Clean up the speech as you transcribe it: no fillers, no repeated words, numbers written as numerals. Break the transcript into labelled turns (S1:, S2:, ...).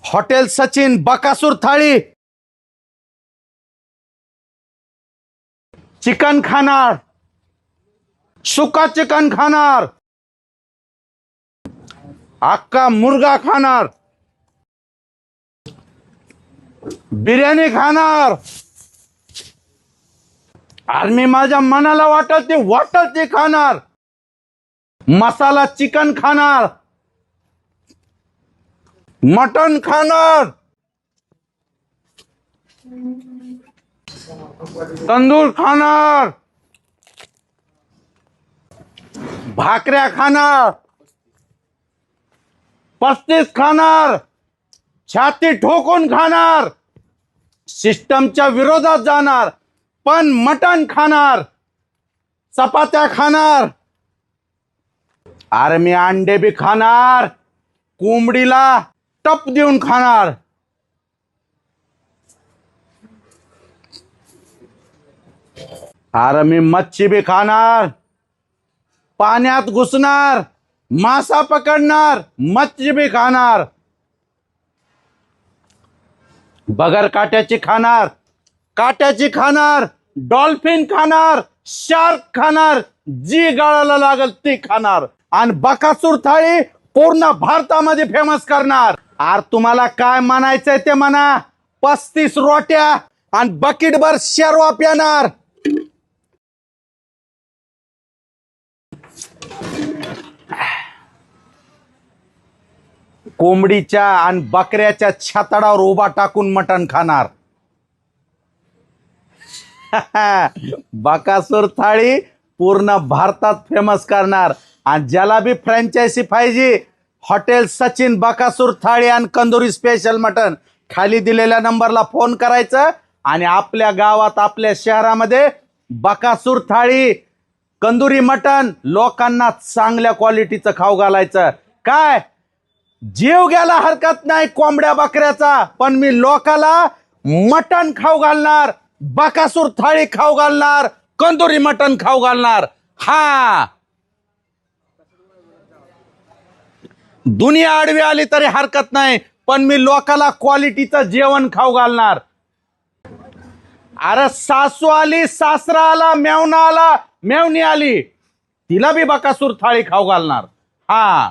S1: Hotel Sachin Bakasur थाळी, chicken खाणार, सुका चिकन खाणार, अख्खा मुर्गा खाणार, बिर्याणी खाणार, आणि मी माझ्या मनाला वाटल ते खाणार, मसाला चिकन खाणार, मटन खाणार, तंदूर खाणार, भाकऱ्या खाणार, 35 खाणार, छाती ठोकून खाणार, सिस्टमच्या विरोधात जाणार पण मटण खाणार, चपात्या खाणार, अरे मी अंडे बी खाणार, कोंबडीला टप देऊन खाणार, अरे मी मच्छी बी खाणार, पाण्यात घुसणार, मासा पकडणार, मच्छी बी खाणार, बगर काट्याची खाणार, काट्याची खाणार, डॉल्फिन खाणार, शार्क खाणार, जी गाळाला लागल ती खाणार, आणि बकासूर थाळी पूर्ण भारतामध्ये फेमस करणार. आर तुम्हाला काय म्हणायचंय ते म्हणा. 35 रोट्या आणि बकेटभर शेरवा प्याणार. कोंबडीच्या आणि बकऱ्याच्या छातडावर उभा टाकून मटण खाणार. बकासूर थाळी पूर्ण भारतात फेमस करणार. आणि ज्याला बी फ्रँचायझी पाहिजे, हॉटेल सचिन बकासूर थाळी आणि कंदुरी स्पेशल मटण, खाली दिलेल्या नंबरला फोन करायचं आणि आपल्या गावात आपल्या शहरामध्ये बकासूर थाळी कंदुरी मटण लोकांना चांगल्या क्वालिटीचं खाऊ घालायचं. काय जीव घ्यायला हरकत नाही कोंबड्या बकऱ्याचा, पण मी लोकाला मटण खाऊ घालणार, बकासूर थाळी खाऊ घालणार, कंदुरी मटण खाऊ घालणार. हा दुनिया आडवी आली तरी हरकत नाही, पण मी लोकाला क्वालिटीचं जेवण खाऊ घालणार. अरे सासू आली, सासरा आला, मेवना आला, मेवणी आली, तिला बी बकासूर थाळी खाऊ घालणार. हा